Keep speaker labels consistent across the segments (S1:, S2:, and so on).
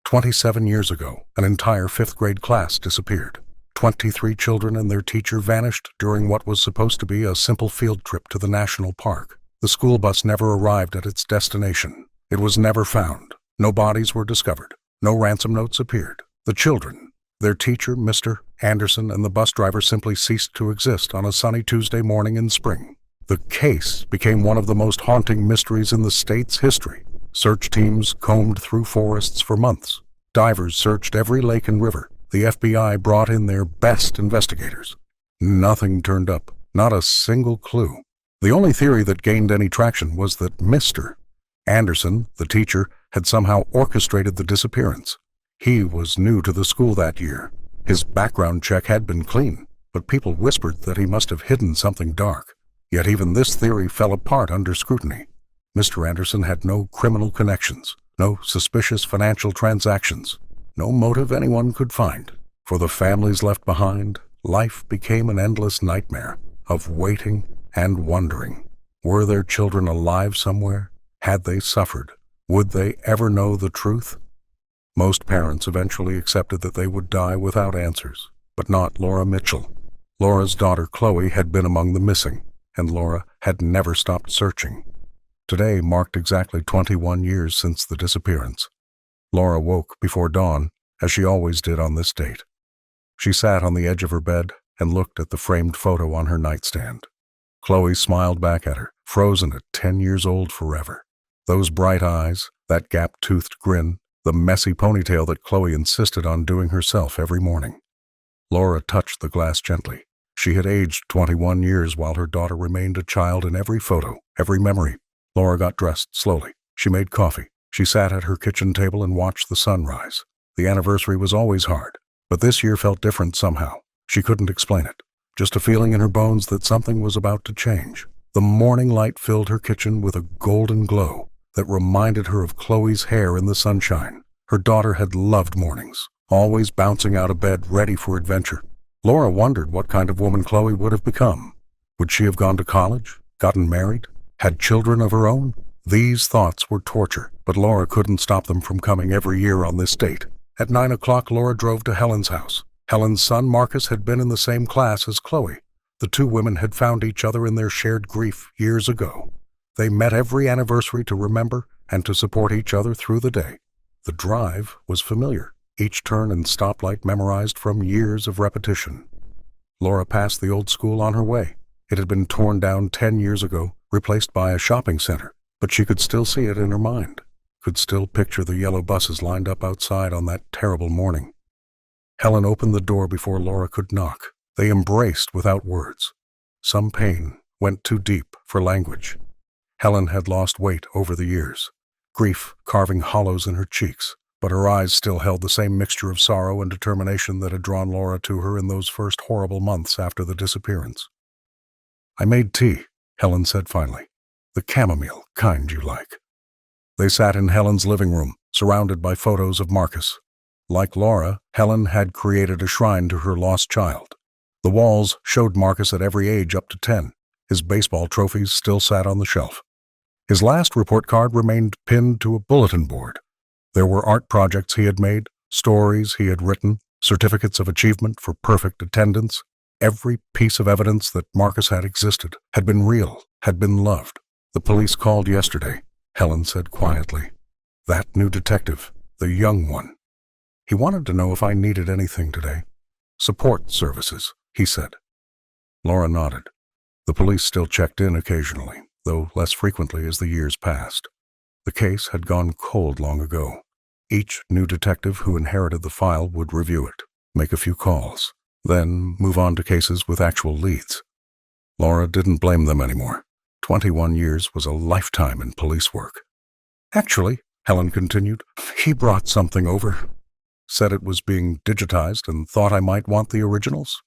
S1: 27 years ago, an entire fifth-grade class disappeared. 23 children and their teacher vanished during what was supposed to be a simple field trip to the national park. The school bus never arrived at its destination. It was never found. No bodies were discovered. No ransom notes appeared. The children, their teacher, Mr. Anderson, and the bus driver simply ceased to exist on a sunny Tuesday morning in spring. The case became one of the most haunting mysteries in the state's history. Search teams combed through forests for months. Divers searched every lake and river. The FBI brought in their best investigators. Nothing turned up, not a single clue. The only theory that gained any traction was that Mr. Anderson, the teacher, had somehow orchestrated the disappearance. He was new to the school that year. His background check had been clean, but people whispered that he must have hidden something dark. Yet even this theory fell apart under scrutiny. Mr. Anderson had no criminal connections, no suspicious financial transactions, no motive anyone could find. For the families left behind, life became an endless nightmare of waiting and wondering. Were their children alive somewhere? Had they suffered? Would they ever know the truth? Most parents eventually accepted that they would die without answers, but not Laura Mitchell. Laura's daughter Chloe had been among the missing, and Laura had never stopped searching. Today marked exactly 21 years since the disappearance. Laura woke before dawn, as she always did on this date. She sat on the edge of her bed and looked at the framed photo on her nightstand. Chloe smiled back at her, frozen at 10 years old forever. Those bright eyes, that gap-toothed grin, the messy ponytail that Chloe insisted on doing herself every morning. Laura touched the glass gently. She had aged 21 years while her daughter remained a child in every photo, every memory. Laura got dressed slowly. She made coffee. She sat at her kitchen table and watched the sun rise. The anniversary was always hard, but this year felt different somehow. She couldn't explain it. Just a feeling in her bones that something was about to change. The morning light filled her kitchen with a golden glow that reminded her of Chloe's hair in the sunshine. Her daughter had loved mornings, always bouncing out of bed ready for adventure. Laura wondered what kind of woman Chloe would have become. Would she have gone to college, gotten married, had children of her own? These thoughts were torture, but Laura couldn't stop them from coming every year on this date. At 9 o'clock, Laura drove to Helen's house. Helen's son, Marcus, had been in the same class as Chloe. The two women had found each other in their shared grief years ago. They met every anniversary to remember and to support each other through the day. The drive was familiar, each turn and stoplight memorized from years of repetition. Laura passed the old school on her way. It had been torn down 10 years ago, replaced by a shopping center, but she could still see it in her mind, could still picture the yellow buses lined up outside on that terrible morning. Helen opened the door before Laura could knock. They embraced without words. Some pain went too deep for language. Helen had lost weight over the years, grief carving hollows in her cheeks, but her eyes still held the same mixture of sorrow and determination that had drawn Laura to her in those first horrible months after the disappearance. "I made tea," Helen said finally. "The chamomile kind you like." They sat in Helen's living room, surrounded by photos of Marcus. Like Laura, Helen had created a shrine to her lost child. The walls showed Marcus at every age up to 10. His baseball trophies still sat on the shelf. His last report card remained pinned to a bulletin board. There were art projects he had made, stories he had written, certificates of achievement for perfect attendance. Every piece of evidence that Marcus had existed, had been real, had been loved. "The police called yesterday," Helen said quietly. "That new detective, the young one. He wanted to know if I needed anything today." "Support services," he said. Laura nodded. The police still checked in occasionally, though less frequently as the years passed. The case had gone cold long ago. Each new detective who inherited the file would review it, make a few calls, then move on to cases with actual leads. Laura didn't blame them anymore. 21 years was a lifetime in police work. "Actually," Helen continued, "he brought something over. Said it was being digitized and thought I might want the originals."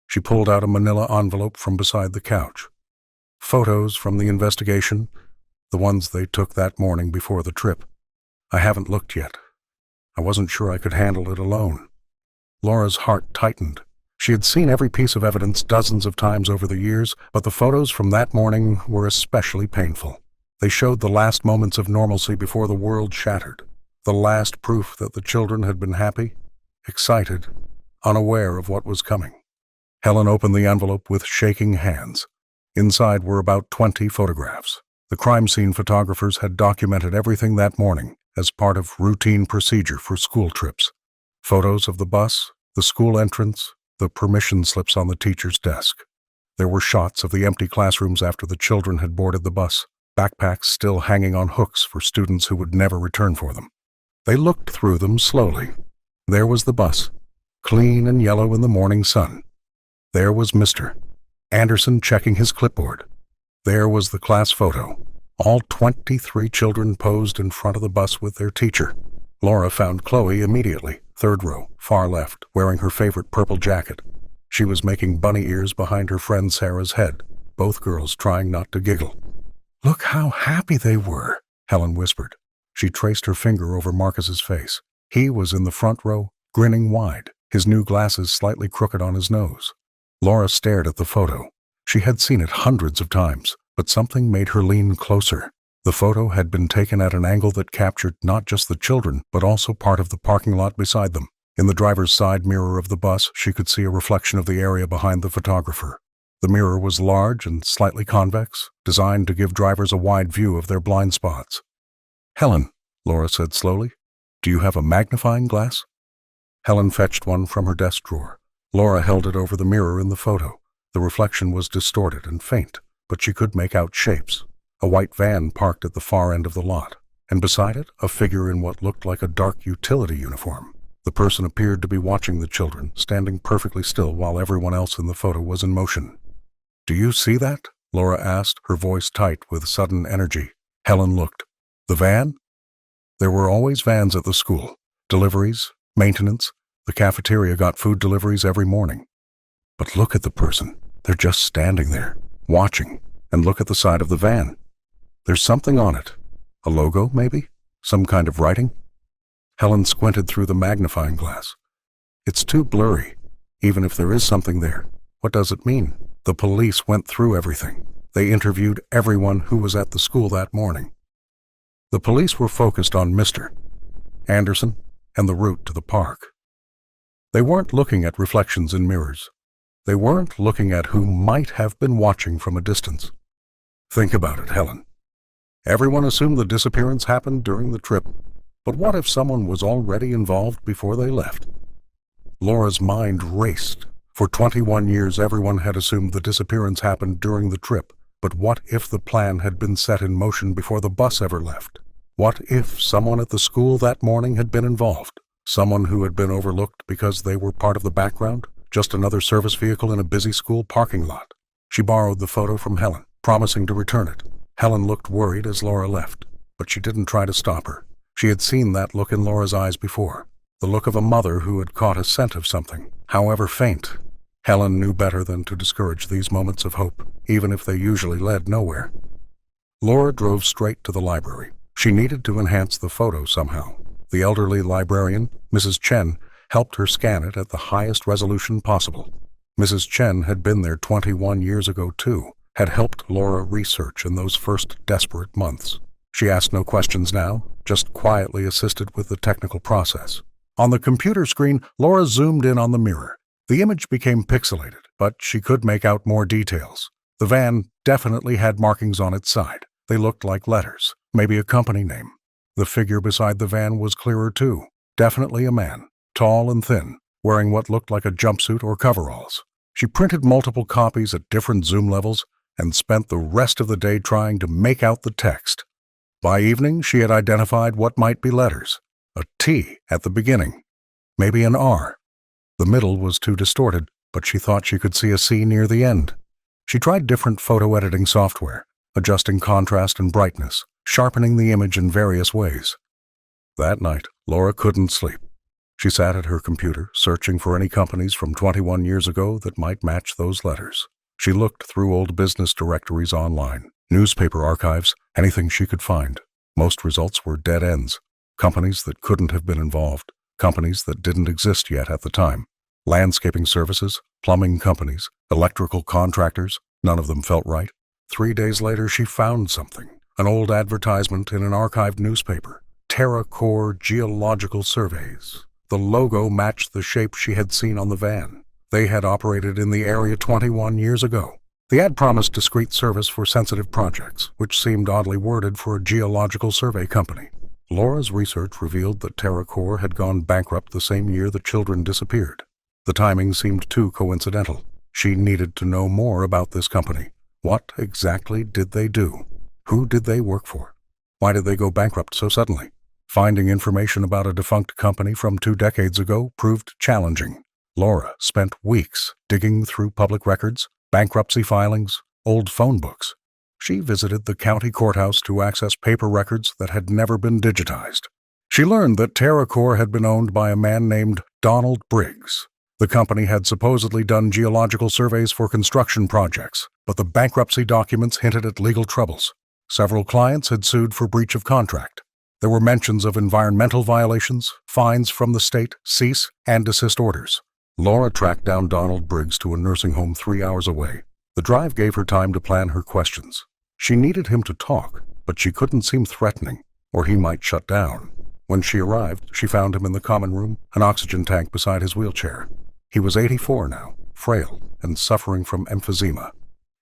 S1: She pulled out a manila envelope from beside the couch. "Photos from the investigation, the ones they took that morning before the trip. I haven't looked yet. I wasn't sure I could handle it alone." Laura's heart tightened. She had seen every piece of evidence dozens of times over the years, but the photos from that morning were especially painful. They showed the last moments of normalcy before the world shattered. The last proof that the children had been happy, excited, unaware of what was coming. Helen opened the envelope with shaking hands. Inside were about 20 photographs. The crime scene photographers had documented everything that morning as part of routine procedure for school trips. Photos of the bus, the school entrance, the permission slips on the teacher's desk. There were shots of the empty classrooms after the children had boarded the bus, backpacks still hanging on hooks for students who would never return for them. They looked through them slowly. There was the bus, clean and yellow in the morning sun. There was Mr. Anderson checking his clipboard. There was the class photo. All 23 children posed in front of the bus with their teacher. Laura found Chloe immediately, third row, far left, wearing her favorite purple jacket. She was making bunny ears behind her friend Sarah's head, both girls trying not to giggle. "Look how happy they were," Helen whispered. She traced her finger over Marcus's face. He was in the front row, grinning wide, his new glasses slightly crooked on his nose. Laura stared at the photo. She had seen it hundreds of times, but something made her lean closer. The photo had been taken at an angle that captured not just the children, but also part of the parking lot beside them. In the driver's side mirror of the bus, she could see a reflection of the area behind the photographer. The mirror was large and slightly convex, designed to give drivers a wide view of their blind spots. "Helen," Laura said slowly, "do you have a magnifying glass?" Helen fetched one from her desk drawer. Laura held it over the mirror in the photo. The reflection was distorted and faint, but she could make out shapes. A white van parked at the far end of the lot, and beside it, a figure in what looked like a dark utility uniform. The person appeared to be watching the children, standing perfectly still while everyone else in the photo was in motion. "Do you see that?" Laura asked, her voice tight with sudden energy. Helen looked. "The van?" There were always vans at the school. Deliveries, maintenance. The cafeteria got food deliveries every morning. But look at the person. They're just standing there, watching, and look at the side of the van. There's something on it. A logo, maybe? Some kind of writing? Helen squinted through the magnifying glass. It's too blurry. Even if there is something there, what does it mean? The police went through everything. They interviewed everyone who was at the school that morning. The police were focused on Mr. Anderson and the route to the park. They weren't looking at reflections in mirrors. They weren't looking at who might have been watching from a distance. Think about it, Helen. Everyone assumed the disappearance happened during the trip, but what if someone was already involved before they left? Laura's mind raced. For 21 years, everyone had assumed the disappearance happened during the trip, but what if the plan had been set in motion before the bus ever left? What if someone at the school that morning had been involved? Someone who had been overlooked because they were part of the background? Just another service vehicle in a busy school parking lot? She borrowed the photo from Helen, promising to return it. Helen looked worried as Laura left, but she didn't try to stop her. She had seen that look in Laura's eyes before, the look of a mother who had caught a scent of something, however faint. Helen knew better than to discourage these moments of hope, even if they usually led nowhere. Laura drove straight to the library. She needed to enhance the photo somehow. The elderly librarian, Mrs. Chen, helped her scan it at the highest resolution possible. Mrs. Chen had been there 21 years ago too, had helped Laura research in those first desperate months. She asked no questions now, just quietly assisted with the technical process. On the computer screen, Laura zoomed in on the mirror. The image became pixelated, but she could make out more details. The van definitely had markings on its side. They looked like letters, maybe a company name. The figure beside the van was clearer too. Definitely a man, tall and thin, wearing what looked like a jumpsuit or coveralls. She printed multiple copies at different zoom levels and spent the rest of the day trying to make out the text. By evening, she had identified what might be letters. A T at the beginning, maybe an R. The middle was too distorted, but she thought she could see a C near the end. She tried different photo editing software, adjusting contrast and brightness, sharpening the image in various ways. That night, Laura couldn't sleep. She sat at her computer, searching for any companies from 21 years ago that might match those letters. She looked through old business directories online, newspaper archives, anything she could find. Most results were dead ends, companies that couldn't have been involved, companies that didn't exist yet at the time. Landscaping services, plumbing companies, electrical contractors, none of them felt right. 3 days later, she found something, an old advertisement in an archived newspaper. TerraCore Geological Surveys. The logo matched the shape she had seen on the van. They had operated in the area 21 years ago. The ad promised discreet service for sensitive projects, which seemed oddly worded for a geological survey company. Laura's research revealed that TerraCore had gone bankrupt the same year the children disappeared. The timing seemed too coincidental. She needed to know more about this company. What exactly did they do? Who did they work for? Why did they go bankrupt so suddenly? Finding information about a defunct company from 2 decades ago proved challenging. Laura spent weeks digging through public records, bankruptcy filings, old phone books. She visited the county courthouse to access paper records that had never been digitized. She learned that TerraCore had been owned by a man named Donald Briggs. The company had supposedly done geological surveys for construction projects, but the bankruptcy documents hinted at legal troubles. Several clients had sued for breach of contract. There were mentions of environmental violations, fines from the state, cease and desist orders. Laura tracked down Donald Briggs to a nursing home 3 hours away. The drive gave her time to plan her questions. She needed him to talk, but she couldn't seem threatening, or he might shut down. When she arrived, she found him in the common room, an oxygen tank beside his wheelchair. He was 84 now, frail and suffering from emphysema.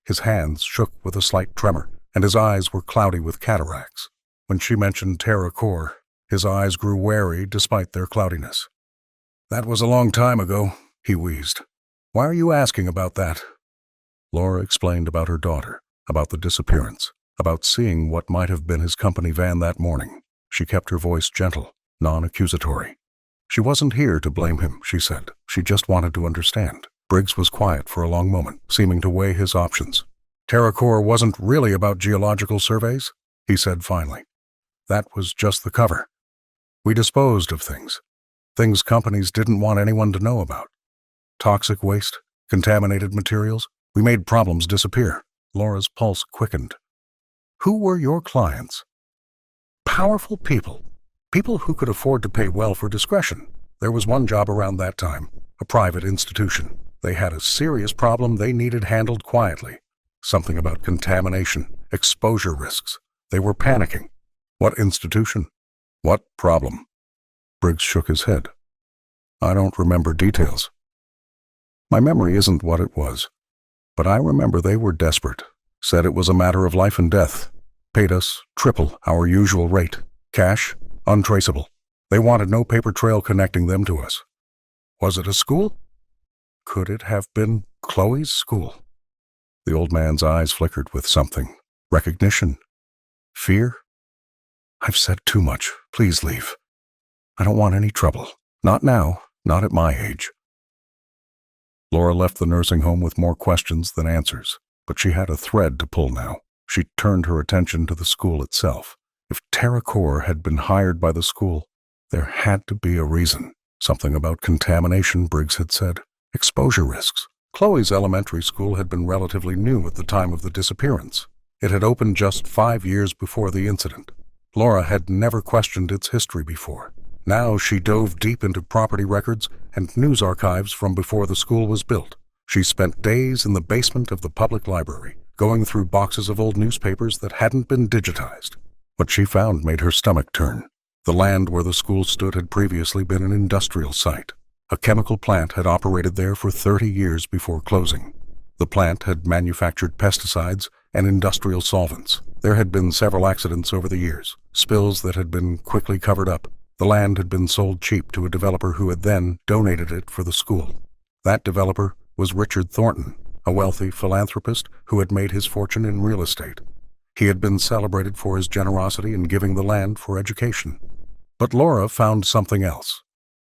S1: His hands shook with a slight tremor, and his eyes were cloudy with cataracts. When she mentioned TerraCore, his eyes grew wary despite their cloudiness. "That was a long time ago," he wheezed. "Why are you asking about that?" Laura explained about her daughter, about the disappearance, about seeing what might have been his company van that morning. She kept her voice gentle, non-accusatory. She wasn't here to blame him, she said. She just wanted to understand. Briggs was quiet for a long moment, seeming to weigh his options. "TerraCore wasn't really about geological surveys," he said finally. "That was just the cover. We disposed of things companies didn't want anyone to know about. Toxic waste, contaminated materials. We made problems disappear." Laura's pulse quickened. "Who were your clients?" "Powerful people. People who could afford to pay well for discretion. There was one job around that time, a private institution. They had a serious problem they needed handled quietly. Something about contamination, exposure risks. They were panicking." "What institution? What problem?" Briggs shook his head. "I don't remember details. My memory isn't what it was. But I remember they were desperate. Said it was a matter of life and death. Paid us triple our usual rate. Cash, untraceable. They wanted no paper trail connecting them to us." "Was it a school?" "Could it have been Chloe's school?" The old man's eyes flickered with something. Recognition? Fear? "I've said too much. Please leave. I don't want any trouble. Not now, not at my age." Laura left the nursing home with more questions than answers, but she had a thread to pull now. She turned her attention to the school itself. If TerraCore had been hired by the school, there had to be a reason. Something about contamination, Briggs had said. Exposure risks. Chloe's elementary school had been relatively new at the time of the disappearance. It had opened just 5 years before the incident. Laura had never questioned its history before. Now she dove deep into property records and news archives from before the school was built. She spent days in the basement of the public library, going through boxes of old newspapers that hadn't been digitized. What she found made her stomach turn. The land where the school stood had previously been an industrial site. A chemical plant had operated there for 30 years before closing. The plant had manufactured pesticides and industrial solvents. There had been several accidents over the years, spills that had been quickly covered up. The land had been sold cheap to a developer who had then donated it for the school. That developer was Richard Thornton, a wealthy philanthropist who had made his fortune in real estate. He had been celebrated for his generosity in giving the land for education. But Laura found something else.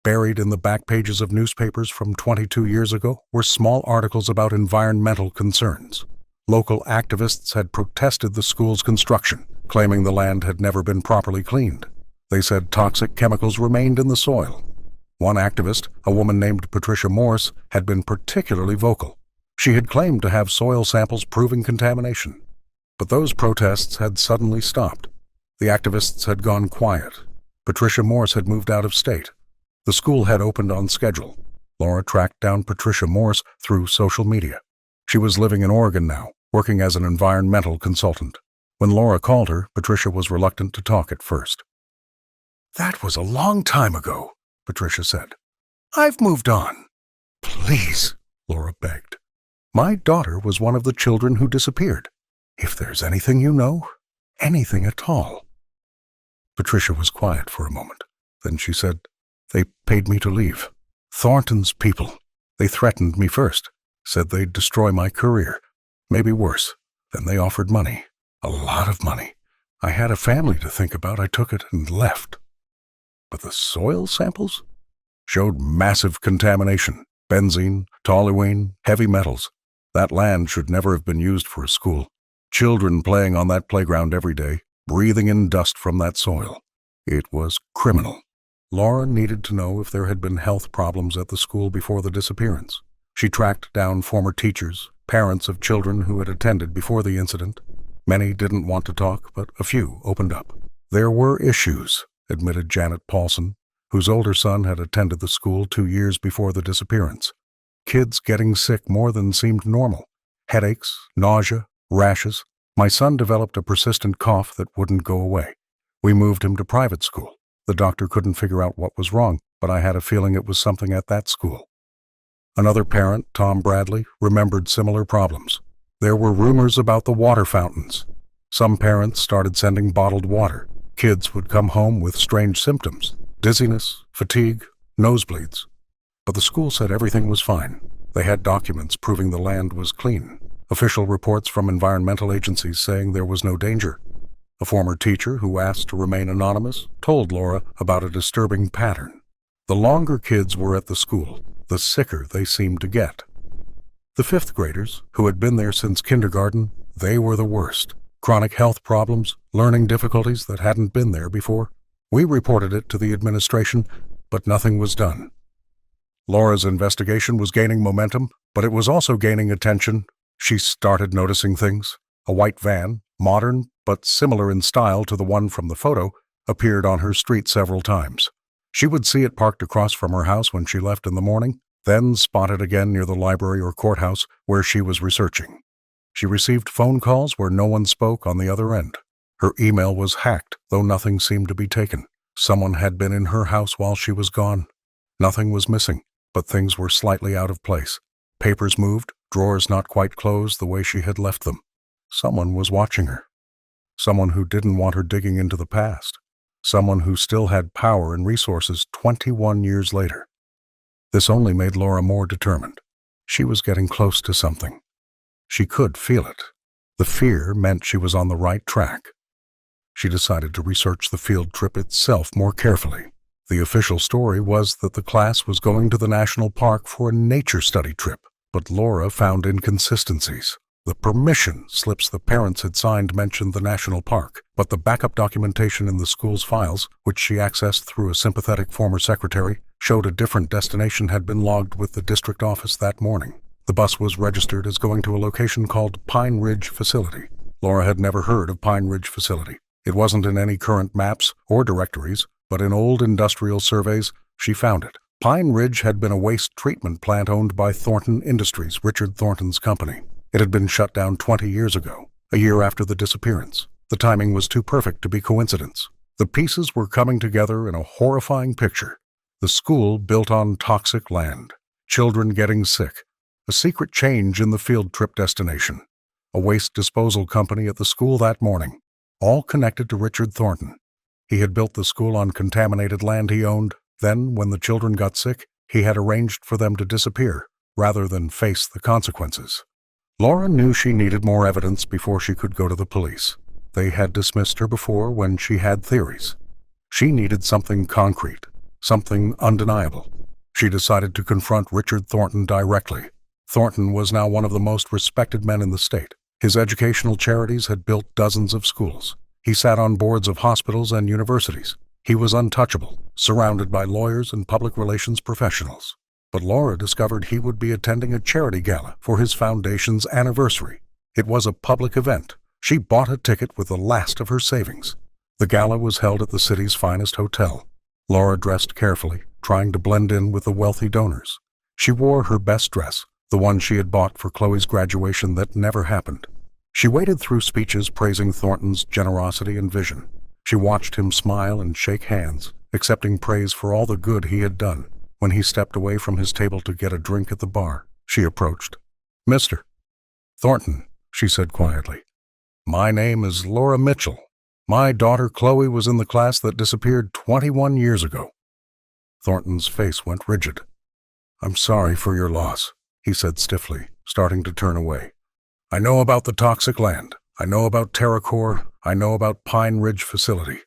S1: Buried in the back pages of newspapers from 22 years ago were small articles about environmental concerns. Local activists had protested the school's construction, claiming the land had never been properly cleaned. They said toxic chemicals remained in the soil. One activist, a woman named Patricia Morse, had been particularly vocal. She had claimed to have soil samples proving contamination. But those protests had suddenly stopped. The activists had gone quiet. Patricia Morse had moved out of state. The school had opened on schedule. Laura tracked down Patricia Morse through social media. She was living in Oregon now, working as an environmental consultant. When Laura called her, Patricia was reluctant to talk at first. That was a long time ago, Patricia said. I've moved on. Please, Laura begged. My daughter was one of the children who disappeared. If there's anything you know, anything at all. Patricia was quiet for a moment. Then she said, They paid me to leave. Thornton's people. They threatened me first, said they'd destroy my career. Maybe worse. Then they offered money. A lot of money. I had a family to think about. I took it and left. But the soil samples showed massive contamination. Benzene, toluene, heavy metals. That land should never have been used for a school. Children playing on that playground every day, breathing in dust from that soil. It was criminal. Laura needed to know if there had been health problems at the school before the disappearance. She tracked down former teachers, parents of children who had attended before the incident. Many didn't want to talk, but a few opened up. There were issues, admitted Janet Paulson, whose older son had attended the school 2 years before the disappearance. Kids getting sick more than seemed normal. Headaches, nausea, rashes. My son developed a persistent cough that wouldn't go away. We moved him to private school. The doctor couldn't figure out what was wrong, but I had a feeling it was something at that school. Another parent, Tom Bradley, remembered similar problems. There were rumors about the water fountains. Some parents started sending bottled water. Kids would come home with strange symptoms, dizziness, fatigue, nosebleeds. But the school said everything was fine. They had documents proving the land was clean. Official reports from environmental agencies saying there was no danger. A former teacher who asked to remain anonymous told Laura about a disturbing pattern. The longer kids were at the school, the sicker they seemed to get. The fifth graders, who had been there since kindergarten, they were the worst. Chronic health problems, learning difficulties that hadn't been there before. We reported it to the administration, but nothing was done. Laura's investigation was gaining momentum, but it was also gaining attention. She started noticing things. A white van, modern but similar in style to the one from the photo, appeared on her street several times. She would see it parked across from her house when she left in the morning, then spot it again near the library or courthouse where she was researching. She received phone calls where no one spoke on the other end. Her email was hacked, though nothing seemed to be taken. Someone had been in her house while she was gone. Nothing was missing, but things were slightly out of place. Papers moved, drawers not quite closed the way she had left them. Someone was watching her. Someone who didn't want her digging into the past. Someone who still had power and resources 21 years later. This only made Laura more determined. She was getting close to something. She could feel it. The fear meant she was on the right track. She decided to research the field trip itself more carefully. The official story was that the class was going to the national park for a nature study trip, but Laura found inconsistencies. The permission slips the parents had signed mentioned the national park, but the backup documentation in the school's files, which she accessed through a sympathetic former secretary, showed a different destination had been logged with the district office that morning. The bus was registered as going to a location called Pine Ridge Facility. Laura had never heard of Pine Ridge Facility. It wasn't in any current maps or directories, but in old industrial surveys, she found it. Pine Ridge had been a waste treatment plant owned by Thornton Industries, Richard Thornton's company. It had been shut down 20 years ago, a year after the disappearance. The timing was too perfect to be coincidence. The pieces were coming together in a horrifying picture. The school built on toxic land, children getting sick, a secret change in the field trip destination, a waste disposal company at the school that morning, all connected to Richard Thornton. He had built the school on contaminated land he owned. Then, when the children got sick, he had arranged for them to disappear, rather than face the consequences. Laura knew she needed more evidence before she could go to the police. They had dismissed her before when she had theories. She needed something concrete, something undeniable. She decided to confront Richard Thornton directly. Thornton was now one of the most respected men in the state. His educational charities had built dozens of schools. He sat on boards of hospitals and universities. He was untouchable, surrounded by lawyers and public relations professionals. But Laura discovered he would be attending a charity gala for his foundation's anniversary. It was a public event. She bought a ticket with the last of her savings. The gala was held at the city's finest hotel. Laura dressed carefully, trying to blend in with the wealthy donors. She wore her best dress, the one she had bought for Chloe's graduation that never happened. She waded through speeches praising Thornton's generosity and vision. She watched him smile and shake hands, accepting praise for all the good he had done. When he stepped away from his table to get a drink at the bar, she approached. "Mr. Thornton," she said quietly. "My name is Laura Mitchell. My daughter Chloe was in the class that disappeared 21 years ago." Thornton's face went rigid. "I'm sorry for your loss," he said stiffly, starting to turn away. "I know about the toxic land. I know about TerraCore. I know about Pine Ridge facility."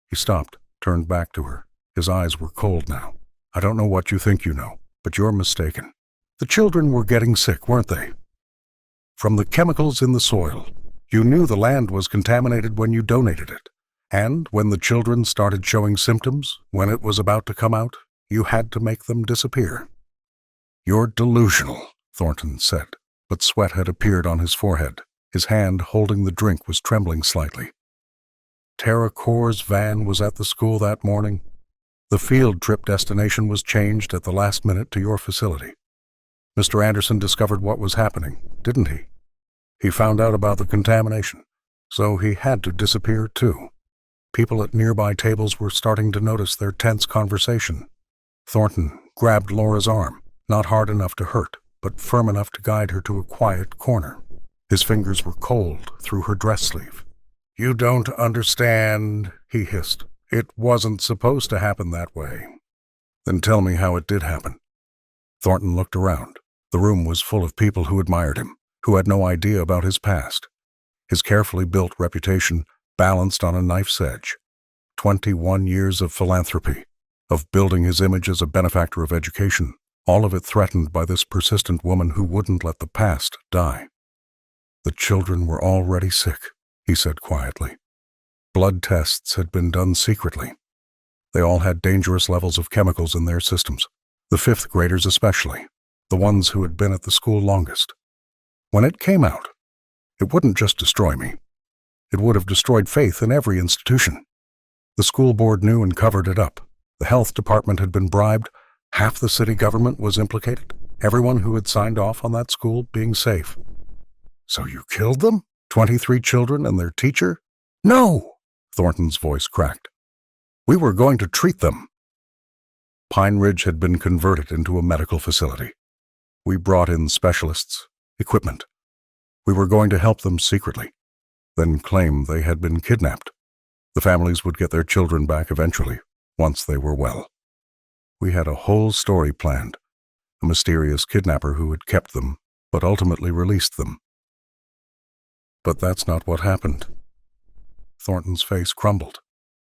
S1: He stopped, turned back to her. His eyes were cold now. "I don't know what you think you know, but you're mistaken. The children were getting sick, weren't they? From the chemicals in the soil. You knew the land was contaminated when you donated it. And when the children started showing symptoms, when it was about to come out, you had to make them disappear." "You're delusional," Thornton said, but sweat had appeared on his forehead. His hand holding the drink was trembling slightly. "TerraCore's van was at the school that morning. The field trip destination was changed at the last minute to your facility. Mr. Anderson discovered what was happening, didn't he? He found out about the contamination, so he had to disappear too. People at nearby tables were starting to notice their tense conversation." Thornton grabbed Laura's arm, not hard enough to hurt, but firm enough to guide her to a quiet corner. His fingers were cold through her dress sleeve. "You don't understand," he hissed. "It wasn't supposed to happen that way." "Then tell me how it did happen." Thornton looked around. The room was full of people who admired him, who had no idea about his past. His carefully built reputation balanced on a knife's edge. 21 years of philanthropy, of building his image as a benefactor of education, all of it threatened by this persistent woman who wouldn't let the past die. "The children were already sick," he said quietly. "Blood tests had been done secretly. They all had dangerous levels of chemicals in their systems, the fifth graders especially, the ones who had been at the school longest. When it came out, it wouldn't just destroy me. It would have destroyed faith in every institution. The school board knew and covered it up. The health department had been bribed. Half the city government was implicated. Everyone who had signed off on that school being safe." "So you killed them? 23 children and their teacher?" "No!" Thornton's voice cracked. "We were going to treat them." Pine Ridge had been converted into a medical facility. We brought in specialists, equipment. We were going to help them secretly, then claim they had been kidnapped. The families would get their children back eventually, once they were well. We had a whole story planned, a mysterious kidnapper who had kept them, but ultimately released them. But that's not what happened. Thornton's face crumbled.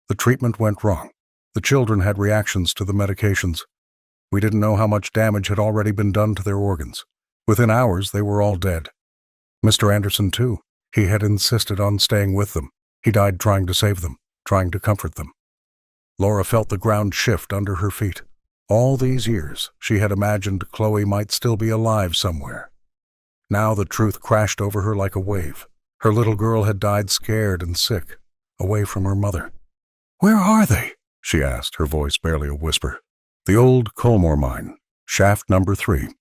S1: The treatment went wrong. The children had reactions to the medications. We didn't know how much damage had already been done to their organs. Within hours, they were all dead. Mr. Anderson, too. He had insisted on staying with them. He died trying to save them, trying to comfort them. Laura felt the ground shift under her feet. All these years, she had imagined Chloe might still be alive somewhere. Now the truth crashed over her like a wave. Her little girl had died scared and sick, away from her mother. "Where are they?" she asked, her voice barely a whisper. "The old Colmore mine, shaft number 3.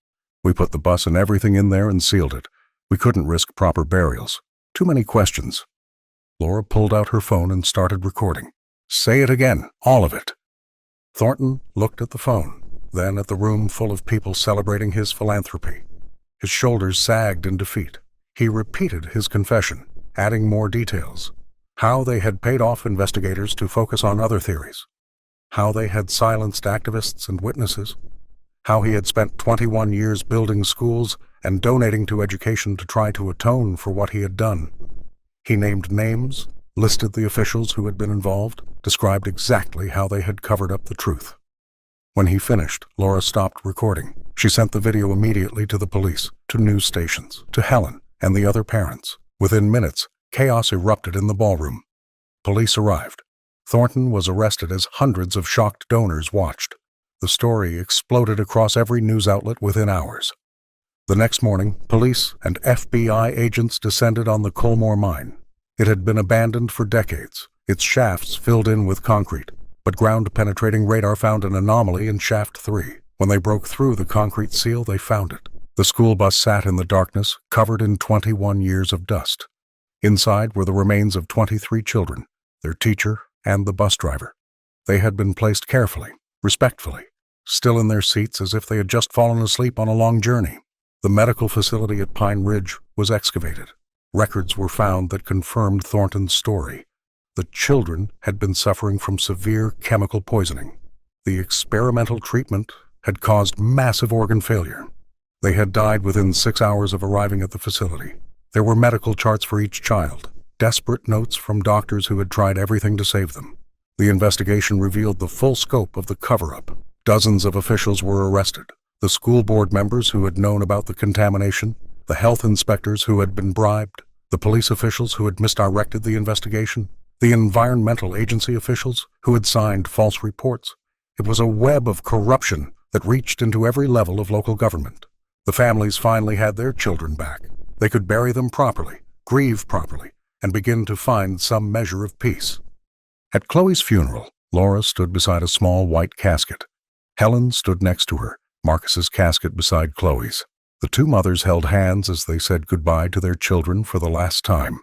S1: We put the bus and everything in there and sealed it. We couldn't risk proper burials. Too many questions." Laura pulled out her phone and started recording. "Say it again, all of it." Thornton looked at the phone, then at the room full of people celebrating his philanthropy. His shoulders sagged in defeat. He repeated his confession, adding more details. How they had paid off investigators to focus on other theories. How they had silenced activists and witnesses. How he had spent 21 years building schools and donating to education to try to atone for what he had done. He named names, listed the officials who had been involved, described exactly how they had covered up the truth. When he finished, Laura stopped recording. She sent the video immediately to the police, to news stations, to Helen and the other parents. Within minutes, chaos erupted in the ballroom. Police arrived. Thornton was arrested as hundreds of shocked donors watched. The story exploded across every news outlet within hours. The next morning, police and FBI agents descended on the Colmore mine. It had been abandoned for decades, its shafts filled in with concrete, but ground-penetrating radar found an anomaly in Shaft 3. When they broke through the concrete seal, they found it. The school bus sat in the darkness, covered in 21 years of dust. Inside were the remains of 23 children, their teacher, and the bus driver. They had been placed carefully, respectfully, still in their seats as if they had just fallen asleep on a long journey. The medical facility at Pine Ridge was excavated. Records were found that confirmed Thornton's story. The children had been suffering from severe chemical poisoning. The experimental treatment had caused massive organ failure. They had died within 6 hours of arriving at the facility. There were medical charts for each child, desperate notes from doctors who had tried everything to save them. The investigation revealed the full scope of the cover-up. Dozens of officials were arrested. The school board members who had known about the contamination, the health inspectors who had been bribed, the police officials who had misdirected the investigation, the environmental agency officials who had signed false reports. It was a web of corruption that reached into every level of local government. The families finally had their children back. They could bury them properly, grieve properly, and begin to find some measure of peace. At Chloe's funeral, Laura stood beside a small white casket. Helen stood next to her, Marcus's casket beside Chloe's. The two mothers held hands as they said goodbye to their children for the last time.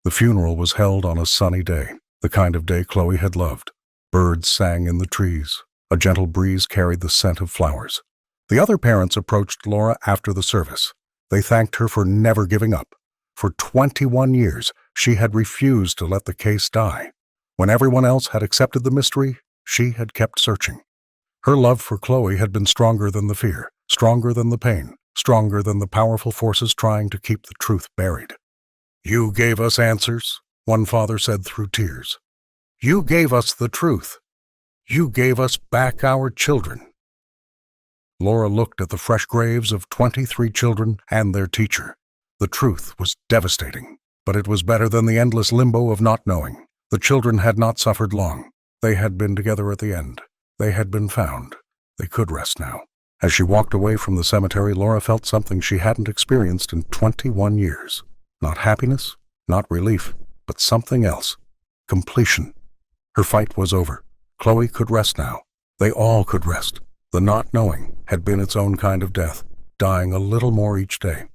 S1: The funeral was held on a sunny day, the kind of day Chloe had loved. Birds sang in the trees. A gentle breeze carried the scent of flowers. The other parents approached Laura after the service. They thanked her for never giving up. For 21 years, she had refused to let the case die. When everyone else had accepted the mystery, she had kept searching. Her love for Chloe had been stronger than the fear, stronger than the pain, stronger than the powerful forces trying to keep the truth buried. "You gave us answers," one father said through tears. "You gave us the truth. You gave us back our children." Laura looked at the fresh graves of 23 children and their teacher. The truth was devastating, but it was better than the endless limbo of not knowing. The children had not suffered long. They had been together at the end. They had been found. They could rest now. As she walked away from the cemetery, Laura felt something she hadn't experienced in 21 years. Not happiness, not relief, but something else. Completion. Her fight was over. Chloe could rest now. They all could rest. The not knowing had been its own kind of death, dying a little more each day.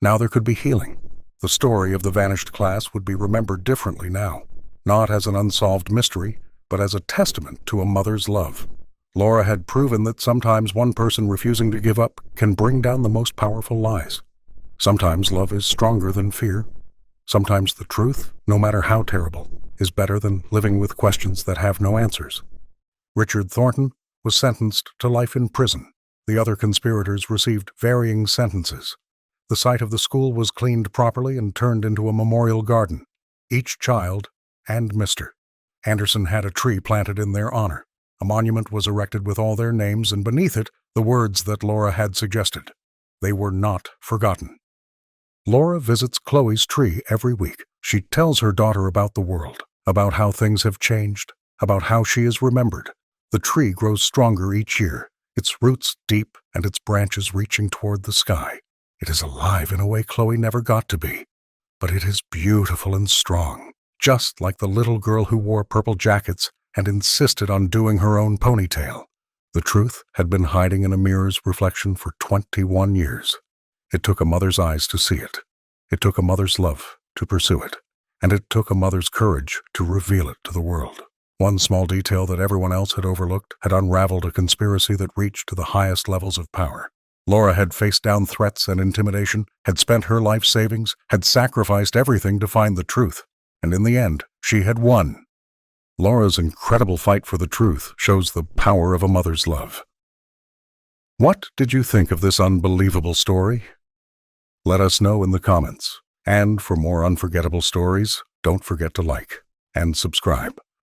S1: Now there could be healing. The story of the vanished class would be remembered differently now, not as an unsolved mystery, but as a testament to a mother's love. Laura had proven that sometimes one person refusing to give up can bring down the most powerful lies. Sometimes love is stronger than fear. Sometimes the truth, no matter how terrible, is better than living with questions that have no answers. Richard Thornton was sentenced to life in prison. The other conspirators received varying sentences. The site of the school was cleaned properly and turned into a memorial garden. Each child and Mr. Anderson had a tree planted in their honor. A monument was erected with all their names, and beneath it, the words that Laura had suggested. They were not forgotten. Laura visits Chloe's tree every week. She tells her daughter about the world, about how things have changed, about how she is remembered. The tree grows stronger each year, its roots deep and its branches reaching toward the sky. It is alive in a way Chloe never got to be, but it is beautiful and strong, just like the little girl who wore purple jackets and insisted on doing her own ponytail. The truth had been hiding in a mirror's reflection for 21 years. It took a mother's eyes to see it. It took a mother's love to pursue it. And it took a mother's courage to reveal it to the world. One small detail that everyone else had overlooked had unraveled a conspiracy that reached to the highest levels of power. Laura had faced down threats and intimidation, had spent her life savings, had sacrificed everything to find the truth. And in the end, she had won. Laura's incredible fight for the truth shows the power of a mother's love. What did you think of this unbelievable story? Let us know in the comments. And for more unforgettable stories, don't forget to like and subscribe.